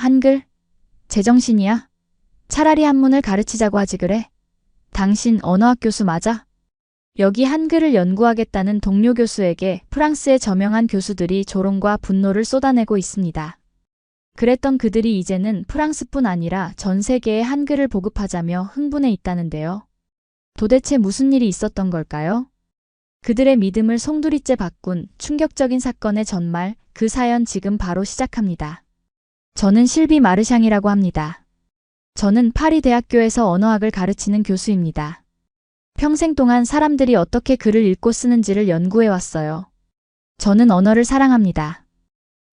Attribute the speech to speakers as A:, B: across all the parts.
A: 한글? 제정신이야? 차라리 한문을 가르치자고 하지 그래? 당신 언어학 교수 맞아? 여기 한글을 연구하겠다는 동료 교수에게 프랑스의 저명한 교수들이 조롱과 분노를 쏟아내고 있습니다. 그랬던 그들이 이제는 프랑스뿐 아니라 전 세계에 한글을 보급하자며 흥분해 있다는데요. 도대체 무슨 일이 있었던 걸까요? 그들의 믿음을 송두리째 바꾼 충격적인 사건의 전말, 그 사연 지금 바로 시작합니다. 저는 실비 마르샹이라고 합니다. 저는 파리 대학교에서 언어학을 가르치는 교수입니다. 평생 동안 사람들이 어떻게 글을 읽고 쓰는지를 연구해 왔어요. 저는 언어를 사랑합니다.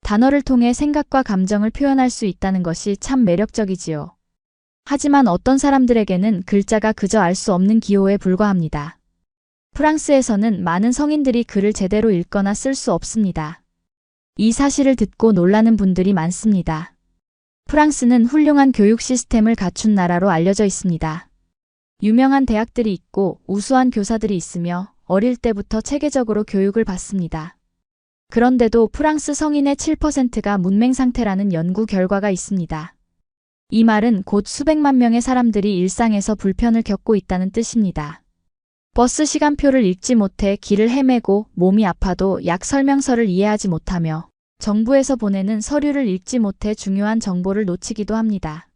A: 단어를 통해 생각과 감정을 표현할 수 있다는 것이 참 매력적이지요. 하지만 어떤 사람들에게는 글자가 그저 알 수 없는 기호에 불과합니다. 프랑스에서는 많은 성인들이 글을 제대로 읽거나 쓸 수 없습니다. 이 사실을 듣고 놀라는 분들이 많습니다. 프랑스는 훌륭한 교육 시스템을 갖춘 나라로 알려져 있습니다. 유명한 대학들이 있고 우수한 교사들이 있으며 어릴 때부터 체계적으로 교육을 받습니다. 그런데도 프랑스 성인의 7%가 문맹 상태라는 연구 결과가 있습니다. 이 말은 곧 수백만 명의 사람들이 일상에서 불편을 겪고 있다는 뜻입니다. 버스 시간표를 읽지 못해 길을 헤매고 몸이 아파도 약 설명서를 이해하지 못하며 정부에서 보내는 서류를 읽지 못해 중요한 정보를 놓치기도 합니다.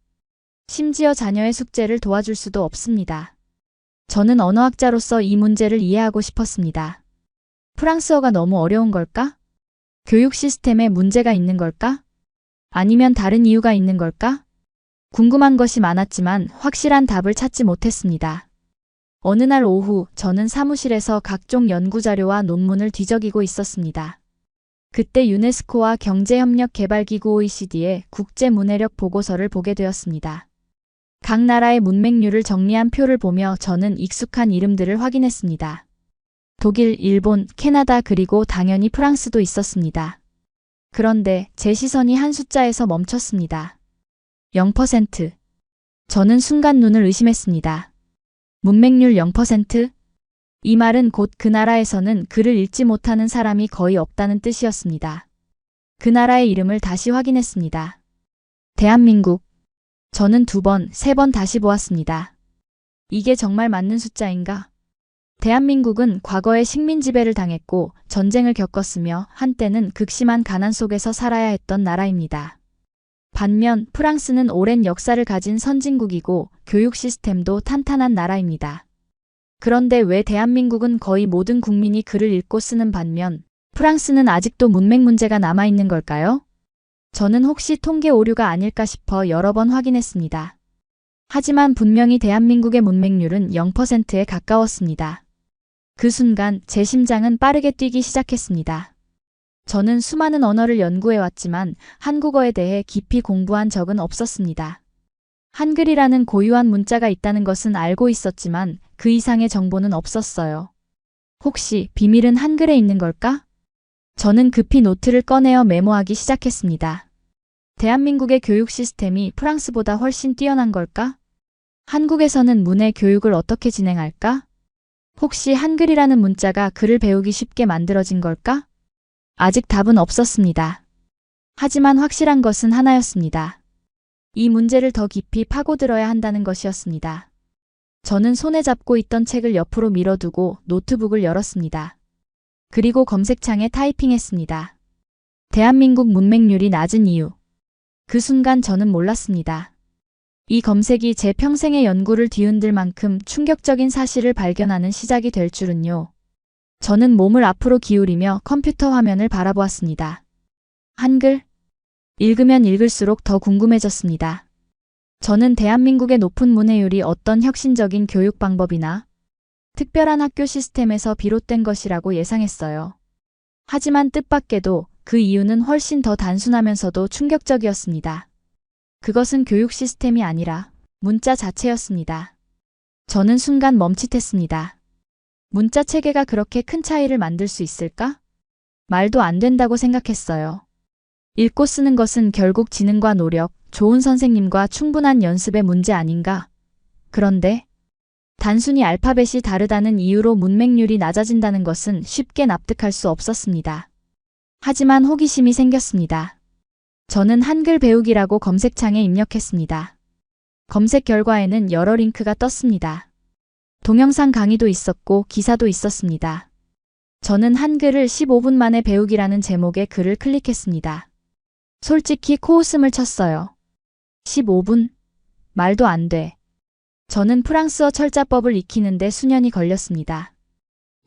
A: 심지어 자녀의 숙제를 도와줄 수도 없습니다. 저는 언어학자로서 이 문제를 이해하고 싶었습니다. 프랑스어가 너무 어려운 걸까? 교육 시스템에 문제가 있는 걸까? 아니면 다른 이유가 있는 걸까? 궁금한 것이 많았지만 확실한 답을 찾지 못했습니다. 어느 날 오후 저는 사무실에서 각종 연구자료와 논문을 뒤적이고 있었습니다. 그때 유네스코와 경제협력개발기구 OECD의 국제문해력 보고서를 보게 되었습니다. 각 나라의 문맹률을 정리한 표를 보며 저는 익숙한 이름들을 확인했습니다. 독일, 일본, 캐나다 그리고 당연히 프랑스도 있었습니다. 그런데 제 시선이 한 숫자에서 멈췄습니다. 0%. 저는 순간 눈을 의심했습니다. 문맹률 0%? 이 말은 곧 그 나라에서는 글을 읽지 못하는 사람이 거의 없다는 뜻이었습니다. 그 나라의 이름을 다시 확인했습니다. 대한민국. 저는 2번, 3번 다시 보았습니다. 이게 정말 맞는 숫자인가? 대한민국은 과거에 식민 지배를 당했고 전쟁을 겪었으며 한때는 극심한 가난 속에서 살아야 했던 나라입니다. 반면 프랑스는 오랜 역사를 가진 선진국이고 교육 시스템도 탄탄한 나라입니다. 그런데 왜 대한민국은 거의 모든 국민이 글을 읽고 쓰는 반면 프랑스는 아직도 문맹 문제가 남아있는 걸까요? 저는 혹시 통계 오류가 아닐까 싶어 여러 번 확인했습니다. 하지만 분명히 대한민국의 문맹률은 0%에 가까웠습니다. 그 순간 제 심장은 빠르게 뛰기 시작했습니다. 저는 수많은 언어를 연구해왔지만 한국어에 대해 깊이 공부한 적은 없었습니다. 한글이라는 고유한 문자가 있다는 것은 알고 있었지만 그 이상의 정보는 없었어요. 혹시 비밀은 한글에 있는 걸까? 저는 급히 노트를 꺼내어 메모하기 시작했습니다. 대한민국의 교육 시스템이 프랑스보다 훨씬 뛰어난 걸까? 한국에서는 문해 교육을 어떻게 진행할까? 혹시 한글이라는 문자가 글을 배우기 쉽게 만들어진 걸까? 아직 답은 없었습니다. 하지만 확실한 것은 하나였습니다. 이 문제를 더 깊이 파고들어야 한다는 것이었습니다. 저는 손에 잡고 있던 책을 옆으로 밀어두고 노트북을 열었습니다. 그리고 검색창에 타이핑했습니다. 대한민국 문맹률이 낮은 이유. 그 순간 저는 몰랐습니다. 이 검색이 제 평생의 연구를 뒤흔들 만큼 충격적인 사실을 발견하는 시작이 될 줄은요. 저는 몸을 앞으로 기울이며 컴퓨터 화면을 바라보았습니다. 한글? 읽으면 읽을수록 더 궁금해졌습니다. 저는 대한민국의 높은 문해율이 어떤 혁신적인 교육 방법이나 특별한 학교 시스템에서 비롯된 것이라고 예상했어요. 하지만 뜻밖에도 그 이유는 훨씬 더 단순하면서도 충격적이었습니다. 그것은 교육 시스템이 아니라 문자 자체였습니다. 저는 순간 멈칫했습니다. 문자 체계가 그렇게 큰 차이를 만들 수 있을까? 말도 안 된다고 생각했어요. 읽고 쓰는 것은 결국 지능과 노력, 좋은 선생님과 충분한 연습의 문제 아닌가? 그런데 단순히 알파벳이 다르다는 이유로 문맹률이 낮아진다는 것은 쉽게 납득할 수 없었습니다. 하지만 호기심이 생겼습니다. 저는 한글 배우기라고 검색창에 입력했습니다. 검색 결과에는 여러 링크가 떴습니다. 동영상 강의도 있었고 기사도 있었습니다. 저는 한글을 15분 만에 배우기라는 제목의 글을 클릭했습니다. 솔직히 코웃음을 쳤어요. 15분? 말도 안 돼. 저는 프랑스어 철자법을 익히는데 수년이 걸렸습니다.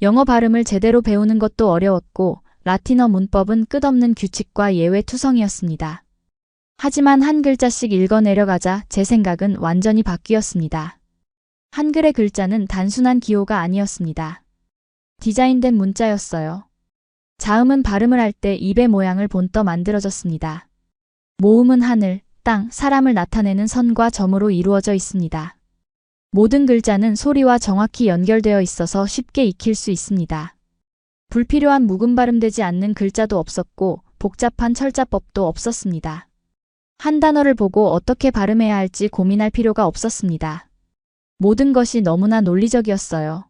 A: 영어 발음을 제대로 배우는 것도 어려웠고 라틴어 문법은 끝없는 규칙과 예외 투성이었습니다. 하지만 한 글자씩 읽어 내려가자 제 생각은 완전히 바뀌었습니다. 한글의 글자는 단순한 기호가 아니었습니다. 디자인된 문자였어요. 자음은 발음을 할 때 입의 모양을 본떠 만들어졌습니다. 모음은 하늘, 땅, 사람을 나타내는 선과 점으로 이루어져 있습니다. 모든 글자는 소리와 정확히 연결되어 있어서 쉽게 익힐 수 있습니다. 불필요한 묵음 발음되지 않는 글자도 없었고 복잡한 철자법도 없었습니다. 한 단어를 보고 어떻게 발음해야 할지 고민할 필요가 없었습니다. 모든 것이 너무나 논리적이었어요.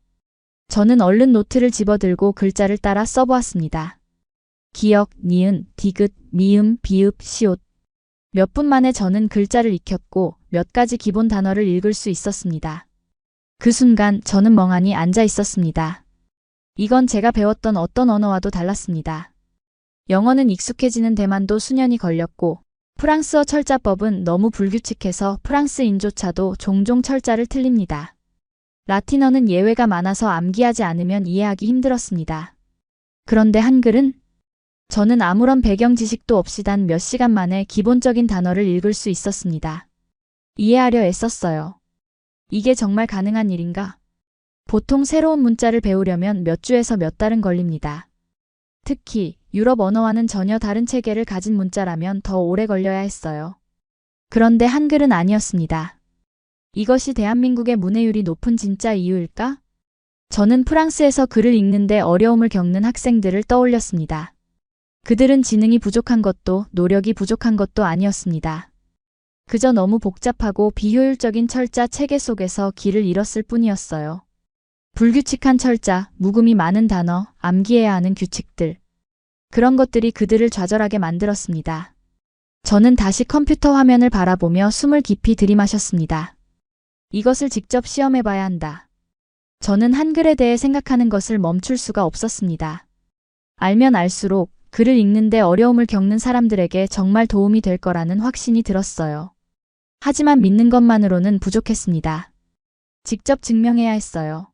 A: 저는 얼른 노트를 집어들고 글자를 따라 써보았습니다. 기역, 니은, 디귿, 미음, 비읍, 시옷. 몇 분 만에 저는 글자를 익혔고 몇 가지 기본 단어를 읽을 수 있었습니다. 그 순간 저는 멍하니 앉아 있었습니다. 이건 제가 배웠던 어떤 언어와도 달랐습니다. 영어는 익숙해지는 데만도 수년이 걸렸고 프랑스어 철자법은 너무 불규칙해서 프랑스인조차도 종종 철자를 틀립니다. 라틴어는 예외가 많아서 암기하지 않으면 이해하기 힘들었습니다. 그런데 한글은? 저는 아무런 배경 지식도 없이 단 몇 시간 만에 기본적인 단어를 읽을 수 있었습니다. 이해하려 애썼어요. 이게 정말 가능한 일인가? 보통 새로운 문자를 배우려면 몇 주에서 몇 달은 걸립니다. 특히 유럽 언어와는 전혀 다른 체계를 가진 문자라면 더 오래 걸려야 했어요. 그런데 한글은 아니었습니다. 이것이 대한민국의 문해율이 높은 진짜 이유일까? 저는 프랑스에서 글을 읽는데 어려움을 겪는 학생들을 떠올렸습니다. 그들은 지능이 부족한 것도 노력이 부족한 것도 아니었습니다. 그저 너무 복잡하고 비효율적인 철자 체계 속에서 길을 잃었을 뿐이었어요. 불규칙한 철자, 묵음이 많은 단어, 암기해야 하는 규칙들. 그런 것들이 그들을 좌절하게 만들었습니다. 저는 다시 컴퓨터 화면을 바라보며 숨을 깊이 들이마셨습니다. 이것을 직접 시험해봐야 한다. 저는 한글에 대해 생각하는 것을 멈출 수가 없었습니다. 알면 알수록 글을 읽는데 어려움을 겪는 사람들에게 정말 도움이 될 거라는 확신이 들었어요. 하지만 믿는 것만으로는 부족했습니다. 직접 증명해야 했어요.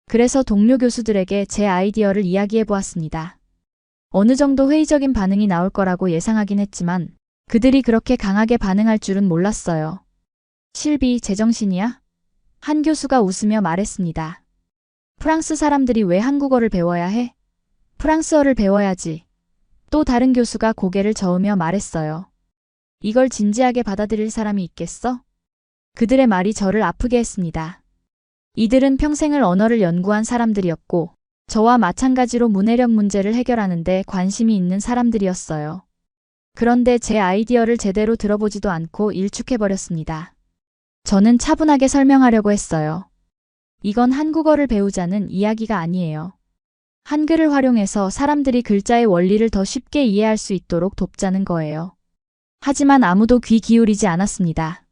A: 그래서 동료 교수들에게 제 아이디어를 이야기해 보았습니다. 어느 정도 회의적인 반응이 나올 거라고 예상하긴 했지만 그들이 그렇게 강하게 반응할 줄은 몰랐어요. 실비, 제정신이야? 한 교수가 웃으며 말했습니다. 프랑스 사람들이 왜 한국어를 배워야 해? 프랑스어를 배워야지. 또 다른 교수가 고개를 저으며 말했어요. 이걸 진지하게 받아들일 사람이 있겠어? 그들의 말이 저를 아프게 했습니다. 이들은 평생을 언어를 연구한 사람들이었고 저와 마찬가지로 문해력 문제를 해결하는 데 관심이 있는 사람들이었어요. 그런데 제 아이디어를 제대로 들어보지도 않고 일축해버렸습니다. 저는 차분하게 설명하려고 했어요. 이건 한국어를 배우자는 이야기가 아니에요. 한글을 활용해서 사람들이 글자의 원리를 더 쉽게 이해할 수 있도록 돕자는 거예요. 하지만 아무도 귀 기울이지 않았습니다.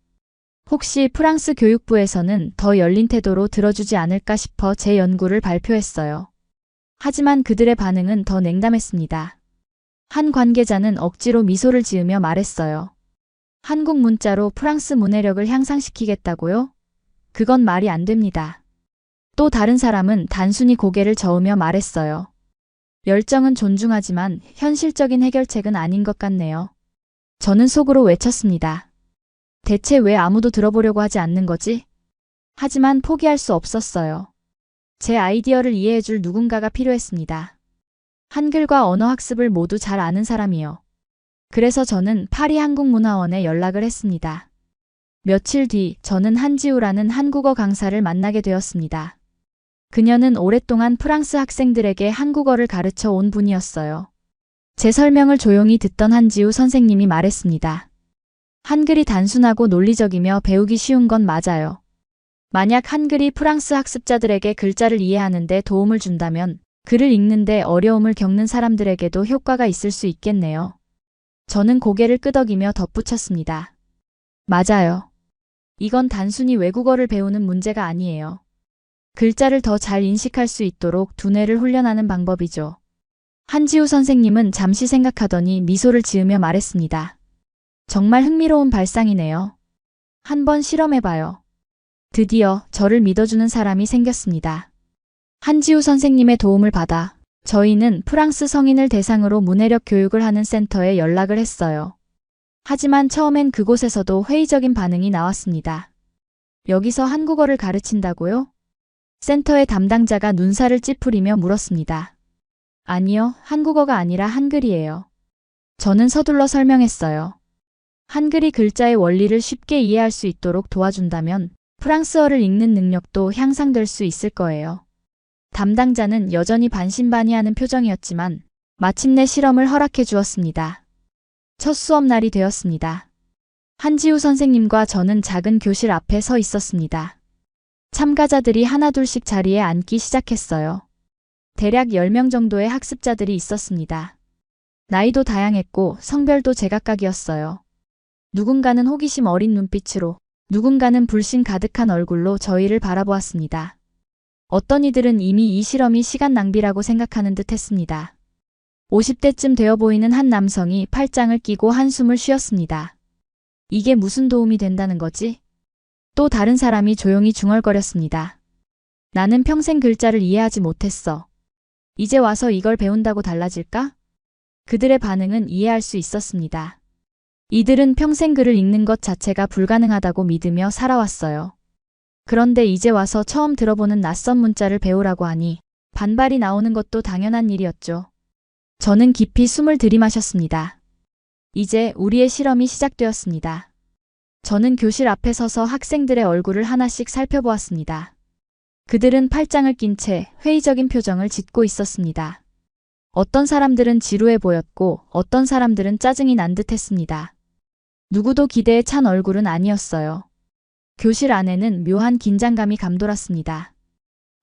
A: 혹시 프랑스 교육부에서는 더 열린 태도로 들어주지 않을까 싶어 제 연구를 발표했어요. 하지만 그들의 반응은 더 냉담했습니다. 한 관계자는 억지로 미소를 지으며 말했어요. 한국 문자로 프랑스 문해력을 향상시키겠다고요? 그건 말이 안 됩니다. 또 다른 사람은 단순히 고개를 저으며 말했어요. 열정은 존중하지만 현실적인 해결책은 아닌 것 같네요. 저는 속으로 외쳤습니다. 대체 왜 아무도 들어보려고 하지 않는 거지? 하지만 포기할 수 없었어요. 제 아이디어를 이해해줄 누군가가 필요했습니다. 한글과 언어학습을 모두 잘 아는 사람이요. 그래서 저는 파리 한국문화원에 연락을 했습니다. 며칠 뒤 저는 한지우라는 한국어 강사를 만나게 되었습니다. 그녀는 오랫동안 프랑스 학생들에게 한국어를 가르쳐 온 분이었어요. 제 설명을 조용히 듣던 한지우 선생님이 말했습니다. 한글이 단순하고 논리적이며 배우기 쉬운 건 맞아요. 만약 한글이 프랑스 학습자들에게 글자를 이해하는 데 도움을 준다면 글을 읽는데 어려움을 겪는 사람들에게도 효과가 있을 수 있겠네요. 저는 고개를 끄덕이며 덧붙였습니다. 맞아요. 이건 단순히 외국어를 배우는 문제가 아니에요. 글자를 더 잘 인식할 수 있도록 두뇌를 훈련하는 방법이죠. 한지우 선생님은 잠시 생각하더니 미소를 지으며 말했습니다. 정말 흥미로운 발상이네요. 한번 실험해봐요. 드디어 저를 믿어주는 사람이 생겼습니다. 한지우 선생님의 도움을 받아 저희는 프랑스 성인을 대상으로 문해력 교육을 하는 센터에 연락을 했어요. 하지만 처음엔 그곳에서도 회의적인 반응이 나왔습니다. 여기서 한국어를 가르친다고요? 센터의 담당자가 눈살을 찌푸리며 물었습니다. 아니요, 한국어가 아니라 한글이에요. 저는 서둘러 설명했어요. 한글이 글자의 원리를 쉽게 이해할 수 있도록 도와준다면 프랑스어를 읽는 능력도 향상될 수 있을 거예요. 담당자는 여전히 반신반의하는 표정이었지만 마침내 실험을 허락해 주었습니다. 첫 수업 날이 되었습니다. 한지우 선생님과 저는 작은 교실 앞에 서 있었습니다. 참가자들이 하나둘씩 자리에 앉기 시작했어요. 대략 10명 정도의 학습자들이 있었습니다. 나이도 다양했고 성별도 제각각이었어요. 누군가는 호기심 어린 눈빛으로, 누군가는 불신 가득한 얼굴로 저희를 바라보았습니다. 어떤 이들은 이미 이 실험이 시간 낭비라고 생각하는 듯 했습니다. 50대쯤 되어 보이는 한 남성이 팔짱을 끼고 한숨을 쉬었습니다. 이게 무슨 도움이 된다는 거지? 또 다른 사람이 조용히 중얼거렸습니다. 나는 평생 글자를 이해하지 못했어. 이제 와서 이걸 배운다고 달라질까? 그들의 반응은 이해할 수 있었습니다. 이들은 평생 글을 읽는 것 자체가 불가능하다고 믿으며 살아왔어요. 그런데 이제 와서 처음 들어보는 낯선 문자를 배우라고 하니 반발이 나오는 것도 당연한 일이었죠. 저는 깊이 숨을 들이마셨습니다. 이제 우리의 실험이 시작되었습니다. 저는 교실 앞에 서서 학생들의 얼굴을 하나씩 살펴보았습니다. 그들은 팔짱을 낀 채 회의적인 표정을 짓고 있었습니다. 어떤 사람들은 지루해 보였고 어떤 사람들은 짜증이 난 듯했습니다. 누구도 기대에 찬 얼굴은 아니었어요. 교실 안에는 묘한 긴장감이 감돌았습니다.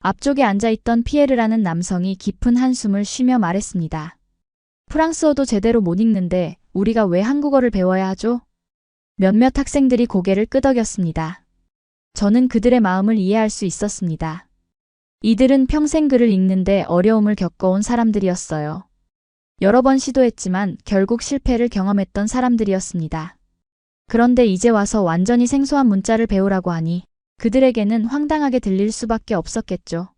A: 앞쪽에 앉아있던 피에르라는 남성이 깊은 한숨을 쉬며 말했습니다. 프랑스어도 제대로 못 읽는데 우리가 왜 한국어를 배워야 하죠? 몇몇 학생들이 고개를 끄덕였습니다. 저는 그들의 마음을 이해할 수 있었습니다. 이들은 평생 글을 읽는데 어려움을 겪어온 사람들이었어요. 여러 번 시도했지만 결국 실패를 경험했던 사람들이었습니다. 그런데 이제 와서 완전히 생소한 문자를 배우라고 하니 그들에게는 황당하게 들릴 수밖에 없었겠죠.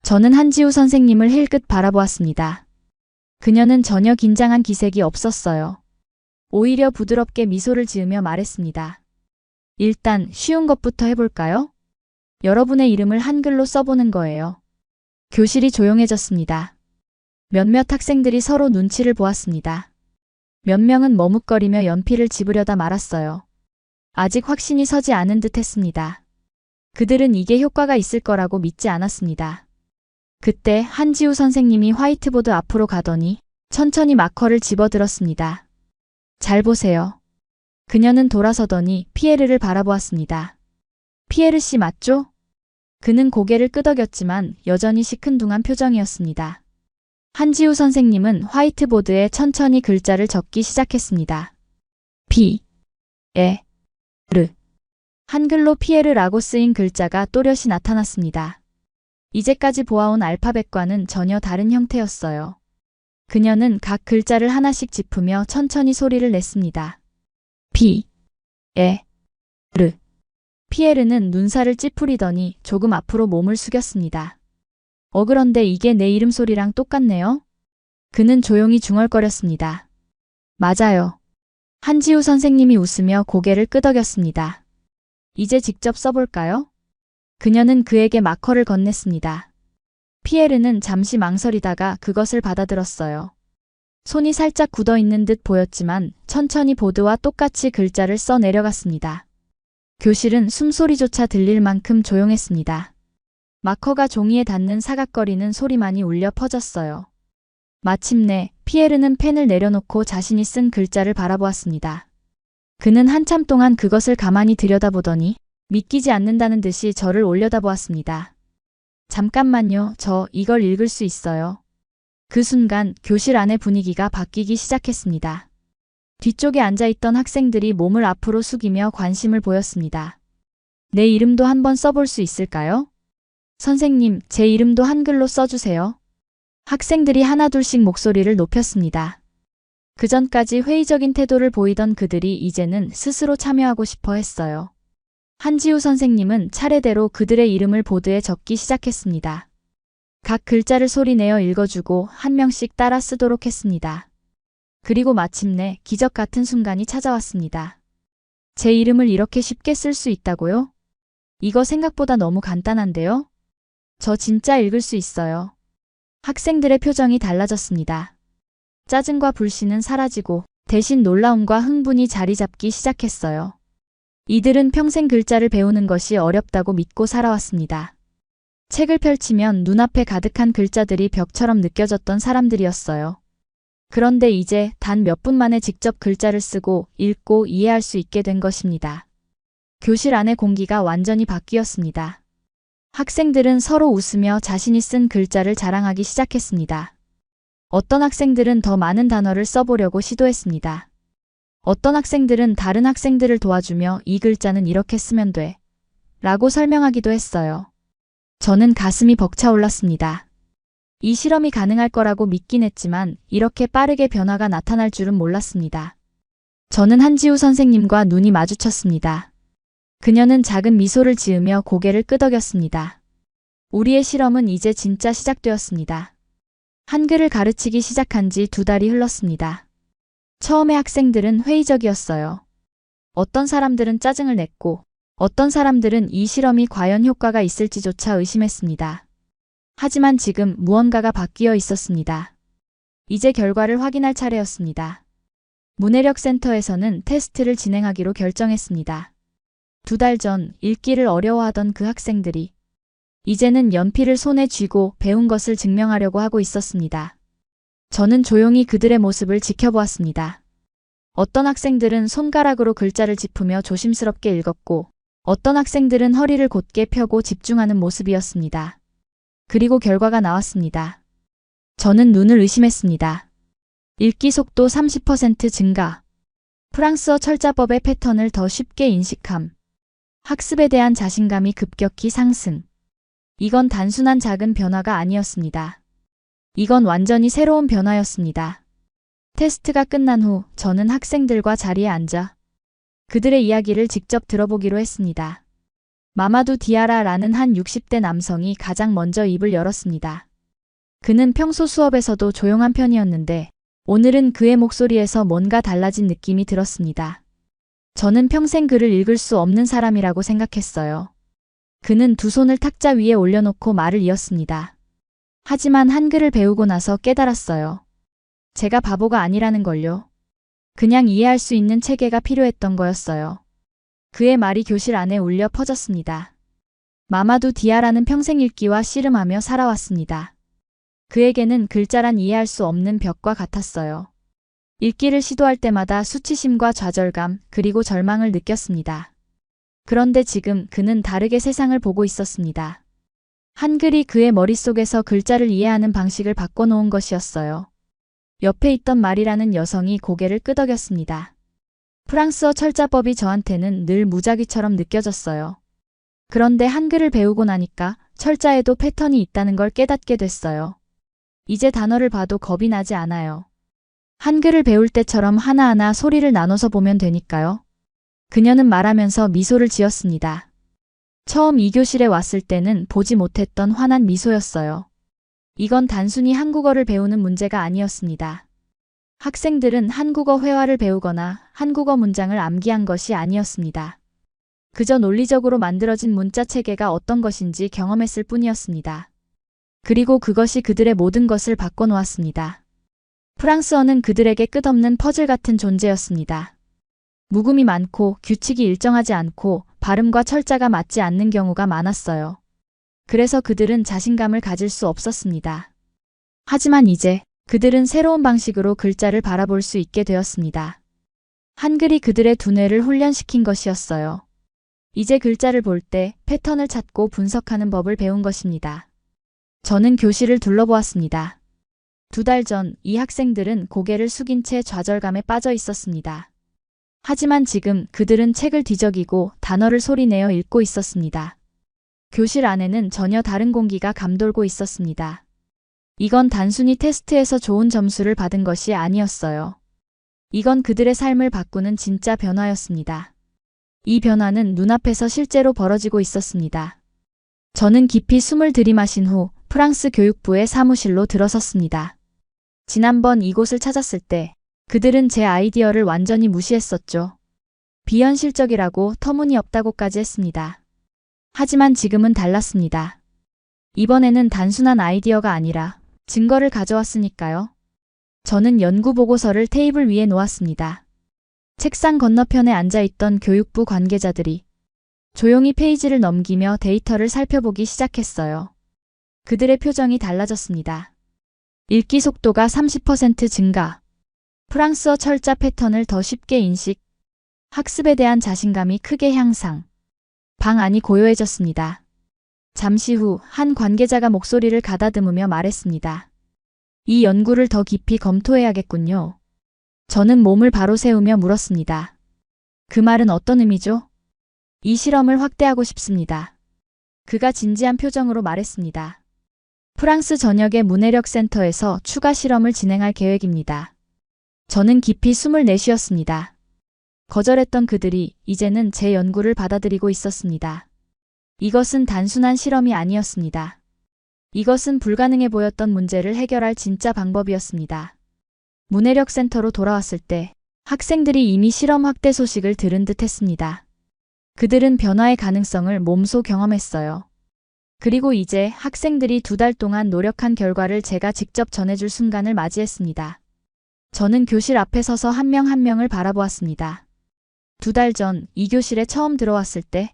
A: 저는 한지우 선생님을 힐끗 바라보았습니다. 그녀는 전혀 긴장한 기색이 없었어요. 오히려 부드럽게 미소를 지으며 말했습니다. 일단 쉬운 것부터 해볼까요? 여러분의 이름을 한글로 써보는 거예요. 교실이 조용해졌습니다. 몇몇 학생들이 서로 눈치를 보았습니다. 몇 명은 머뭇거리며 연필을 집으려다 말았어요. 아직 확신이 서지 않은 듯 했습니다. 그들은 이게 효과가 있을 거라고 믿지 않았습니다. 그때 한지우 선생님이 화이트보드 앞으로 가더니 천천히 마커를 집어들었습니다. 잘 보세요. 그녀는 돌아서더니 피에르를 바라보았습니다. 피에르 씨 맞죠? 그는 고개를 끄덕였지만 여전히 시큰둥한 표정이었습니다. 한지우 선생님은 화이트보드에 천천히 글자를 적기 시작했습니다. 피, 에, 르. 한글로 피에르라고 쓰인 글자가 또렷이 나타났습니다. 이제까지 보아온 알파벳과는 전혀 다른 형태였어요. 그녀는 각 글자를 하나씩 짚으며 천천히 소리를 냈습니다. 피, 에, 르. 피에르는 눈살을 찌푸리더니 조금 앞으로 몸을 숙였습니다. 그런데 이게 내 이름 소리랑 똑같네요? 그는 조용히 중얼거렸습니다. 맞아요. 한지우 선생님이 웃으며 고개를 끄덕였습니다. 이제 직접 써볼까요? 그녀는 그에게 마커를 건넸습니다. 피에르는 잠시 망설이다가 그것을 받아들었어요. 손이 살짝 굳어있는 듯 보였지만 천천히 보드와 똑같이 글자를 써 내려갔습니다. 교실은 숨소리조차 들릴 만큼 조용했습니다. 마커가 종이에 닿는 사각거리는 소리만이 울려 퍼졌어요. 마침내 피에르는 펜을 내려놓고 자신이 쓴 글자를 바라보았습니다. 그는 한참 동안 그것을 가만히 들여다보더니 믿기지 않는다는 듯이 저를 올려다보았습니다. 잠깐만요, 저 이걸 읽을 수 있어요. 그 순간 교실 안의 분위기가 바뀌기 시작했습니다. 뒤쪽에 앉아있던 학생들이 몸을 앞으로 숙이며 관심을 보였습니다. 내 이름도 한번 써볼 수 있을까요? 선생님, 제 이름도 한글로 써주세요. 학생들이 하나둘씩 목소리를 높였습니다. 그전까지 회의적인 태도를 보이던 그들이 이제는 스스로 참여하고 싶어 했어요. 한지우 선생님은 차례대로 그들의 이름을 보드에 적기 시작했습니다. 각 글자를 소리내어 읽어주고 한 명씩 따라 쓰도록 했습니다. 그리고 마침내 기적 같은 순간이 찾아왔습니다. 제 이름을 이렇게 쉽게 쓸 수 있다고요? 이거 생각보다 너무 간단한데요? 저 진짜 읽을 수 있어요. 학생들의 표정이 달라졌습니다. 짜증과 불신은 사라지고 대신 놀라움과 흥분이 자리 잡기 시작했어요. 이들은 평생 글자를 배우는 것이 어렵다고 믿고 살아왔습니다. 책을 펼치면 눈앞에 가득한 글자들이 벽처럼 느껴졌던 사람들이었어요. 그런데 이제 단 몇 분 만에 직접 글자를 쓰고 읽고 이해할 수 있게 된 것입니다. 교실 안의 공기가 완전히 바뀌었습니다. 학생들은 서로 웃으며 자신이 쓴 글자를 자랑하기 시작했습니다. 어떤 학생들은 더 많은 단어를 써보려고 시도했습니다. 어떤 학생들은 다른 학생들을 도와주며 이 글자는 이렇게 쓰면 돼 라고 설명하기도 했어요. 저는 가슴이 벅차올랐습니다. 이 실험이 가능할 거라고 믿긴 했지만 이렇게 빠르게 변화가 나타날 줄은 몰랐습니다. 저는 한지우 선생님과 눈이 마주쳤습니다. 그녀는 작은 미소를 지으며 고개를 끄덕였습니다. 우리의 실험은 이제 진짜 시작되었습니다. 한글을 가르치기 시작한 지 2달이 흘렀습니다. 처음에 학생들은 회의적이었어요. 어떤 사람들은 짜증을 냈고 어떤 사람들은 이 실험이 과연 효과가 있을지조차 의심했습니다. 하지만 지금 무언가가 바뀌어 있었습니다. 이제 결과를 확인할 차례였습니다. 문해력 센터에서는 테스트를 진행하기로 결정했습니다. 2달 전 읽기를 어려워하던 그 학생들이 이제는 연필을 손에 쥐고 배운 것을 증명하려고 하고 있었습니다. 저는 조용히 그들의 모습을 지켜보았습니다. 어떤 학생들은 손가락으로 글자를 짚으며 조심스럽게 읽었고 어떤 학생들은 허리를 곧게 펴고 집중하는 모습이었습니다. 그리고 결과가 나왔습니다. 저는 눈을 의심했습니다. 읽기 속도 30% 증가. 프랑스어 철자법의 패턴을 더 쉽게 인식함. 학습에 대한 자신감이 급격히 상승. 이건 단순한 작은 변화가 아니었습니다. 이건 완전히 새로운 변화였습니다. 테스트가 끝난 후 저는 학생들과 자리에 앉아 그들의 이야기를 직접 들어보기로 했습니다. 마마두 디아라라는 한 60대 남성이 가장 먼저 입을 열었습니다. 그는 평소 수업에서도 조용한 편이었는데 오늘은 그의 목소리에서 뭔가 달라진 느낌이 들었습니다. 저는 평생 글을 읽을 수 없는 사람이라고 생각했어요. 그는 2손을 탁자 위에 올려놓고 말을 이었습니다. 하지만 한글을 배우고 나서 깨달았어요. 제가 바보가 아니라는 걸요. 그냥 이해할 수 있는 체계가 필요했던 거였어요. 그의 말이 교실 안에 울려 퍼졌습니다. 마마두 디아라는 평생 읽기와 씨름하며 살아왔습니다. 그에게는 글자란 이해할 수 없는 벽과 같았어요. 읽기를 시도할 때마다 수치심과 좌절감 그리고 절망을 느꼈습니다. 그런데 지금 그는 다르게 세상을 보고 있었습니다. 한글이 그의 머릿속에서 글자를 이해하는 방식을 바꿔놓은 것이었어요. 옆에 있던 마리라는 여성이 고개를 끄덕였습니다. 프랑스어 철자법이 저한테는 늘 무작위처럼 느껴졌어요. 그런데 한글을 배우고 나니까 철자에도 패턴이 있다는 걸 깨닫게 됐어요. 이제 단어를 봐도 겁이 나지 않아요. 한글을 배울 때처럼 하나하나 소리를 나눠서 보면 되니까요. 그녀는 말하면서 미소를 지었습니다. 처음 이 교실에 왔을 때는 보지 못했던 환한 미소였어요. 이건 단순히 한국어를 배우는 문제가 아니었습니다. 학생들은 한국어 회화를 배우거나 한국어 문장을 암기한 것이 아니었습니다. 그저 논리적으로 만들어진 문자 체계가 어떤 것인지 경험했을 뿐이었습니다. 그리고 그것이 그들의 모든 것을 바꿔놓았습니다. 프랑스어는 그들에게 끝없는 퍼즐 같은 존재였습니다. 묵음이 많고 규칙이 일정하지 않고 발음과 철자가 맞지 않는 경우가 많았어요. 그래서 그들은 자신감을 가질 수 없었습니다. 하지만 이제 그들은 새로운 방식으로 글자를 바라볼 수 있게 되었습니다. 한글이 그들의 두뇌를 훈련시킨 것이었어요. 이제 글자를 볼 때 패턴을 찾고 분석하는 법을 배운 것입니다. 저는 교실을 둘러보았습니다. 2달 전 이 학생들은 고개를 숙인 채 좌절감에 빠져 있었습니다. 하지만 지금 그들은 책을 뒤적이고 단어를 소리내어 읽고 있었습니다. 교실 안에는 전혀 다른 공기가 감돌고 있었습니다. 이건 단순히 테스트에서 좋은 점수를 받은 것이 아니었어요. 이건 그들의 삶을 바꾸는 진짜 변화였습니다. 이 변화는 눈앞에서 실제로 벌어지고 있었습니다. 저는 깊이 숨을 들이마신 후 프랑스 교육부의 사무실로 들어섰습니다. 지난번 이곳을 찾았을 때 그들은 제 아이디어를 완전히 무시했었죠. 비현실적이라고 터무니없다고까지 했습니다. 하지만 지금은 달랐습니다. 이번에는 단순한 아이디어가 아니라 증거를 가져왔으니까요. 저는 연구 보고서를 테이블 위에 놓았습니다. 책상 건너편에 앉아있던 교육부 관계자들이 조용히 페이지를 넘기며 데이터를 살펴보기 시작했어요. 그들의 표정이 달라졌습니다. 읽기 속도가 30% 증가, 프랑스어 철자 패턴을 더 쉽게 인식, 학습에 대한 자신감이 크게 향상. 방 안이 고요해졌습니다. 잠시 후 한 관계자가 목소리를 가다듬으며 말했습니다. 이 연구를 더 깊이 검토해야겠군요. 저는 몸을 바로 세우며 물었습니다. 그 말은 어떤 의미죠? 이 실험을 확대하고 싶습니다. 그가 진지한 표정으로 말했습니다. 프랑스 전역의 문해력 센터에서 추가 실험을 진행할 계획입니다. 저는 깊이 숨을 내쉬었습니다. 거절했던 그들이 이제는 제 연구를 받아들이고 있었습니다. 이것은 단순한 실험이 아니었습니다. 이것은 불가능해 보였던 문제를 해결할 진짜 방법이었습니다. 문해력 센터로 돌아왔을 때 학생들이 이미 실험 확대 소식을 들은 듯 했습니다. 그들은 변화의 가능성을 몸소 경험했어요. 그리고 이제 학생들이 2달 동안 노력한 결과를 제가 직접 전해줄 순간을 맞이했습니다. 저는 교실 앞에 서서 한 명 한 명을 바라보았습니다. 2달 전 이 교실에 처음 들어왔을 때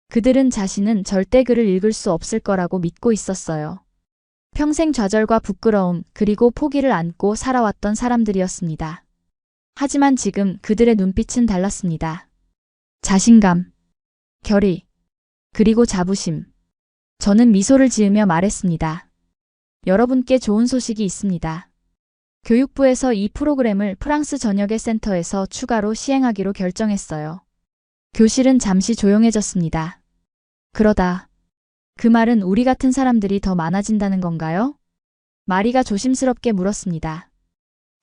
A: 그들은 자신은 절대 글을 읽을 수 없을 거라고 믿고 있었어요. 평생 좌절과 부끄러움 그리고 포기를 안고 살아왔던 사람들이었습니다. 하지만 지금 그들의 눈빛은 달랐습니다. 자신감, 결의, 그리고 자부심. 저는 미소를 지으며 말했습니다. 여러분께 좋은 소식이 있습니다. 교육부에서 이 프로그램을 프랑스 전역의 센터에서 추가로 시행하기로 결정했어요. 교실은 잠시 조용해졌습니다. 그러다 그 말은 우리 같은 사람들이 더 많아진다는 건가요? 마리가 조심스럽게 물었습니다.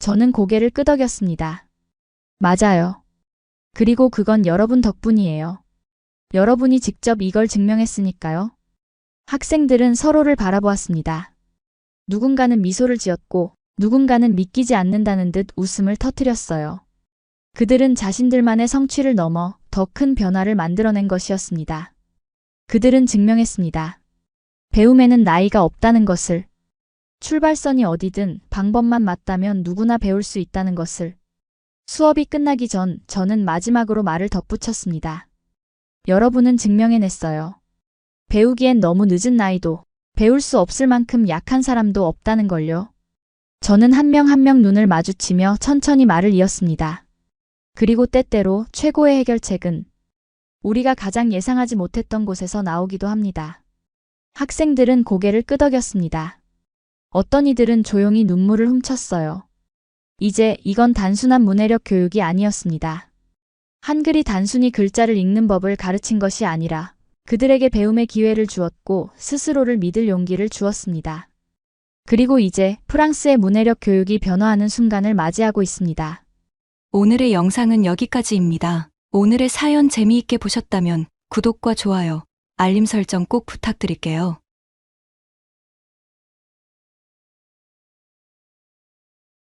A: 저는 고개를 끄덕였습니다. 맞아요. 그리고 그건 여러분 덕분이에요. 여러분이 직접 이걸 증명했으니까요. 학생들은 서로를 바라보았습니다. 누군가는 미소를 지었고 누군가는 믿기지 않는다는 듯 웃음을 터뜨렸어요. 그들은 자신들만의 성취를 넘어 더 큰 변화를 만들어낸 것이었습니다. 그들은 증명했습니다. 배움에는 나이가 없다는 것을. 출발선이 어디든 방법만 맞다면 누구나 배울 수 있다는 것을. 수업이 끝나기 전 저는 마지막으로 말을 덧붙였습니다. 여러분은 증명해냈어요. 배우기엔 너무 늦은 나이도, 배울 수 없을 만큼 약한 사람도 없다는 걸요. 저는 한 명 한 명 눈을 마주치며 천천히 말을 이었습니다. 그리고 때때로 최고의 해결책은 우리가 가장 예상하지 못했던 곳에서 나오기도 합니다. 학생들은 고개를 끄덕였습니다. 어떤 이들은 조용히 눈물을 훔쳤어요. 이제 이건 단순한 문해력 교육이 아니었습니다. 한글이 단순히 글자를 읽는 법을 가르친 것이 아니라 그들에게 배움의 기회를 주었고 스스로를 믿을 용기를 주었습니다. 그리고 이제 프랑스의 문해력 교육이 변화하는 순간을 맞이하고 있습니다.
B: 오늘의 영상은 여기까지입니다. 오늘의 사연 재미있게 보셨다면 구독과 좋아요, 알림 설정 꼭 부탁드릴게요.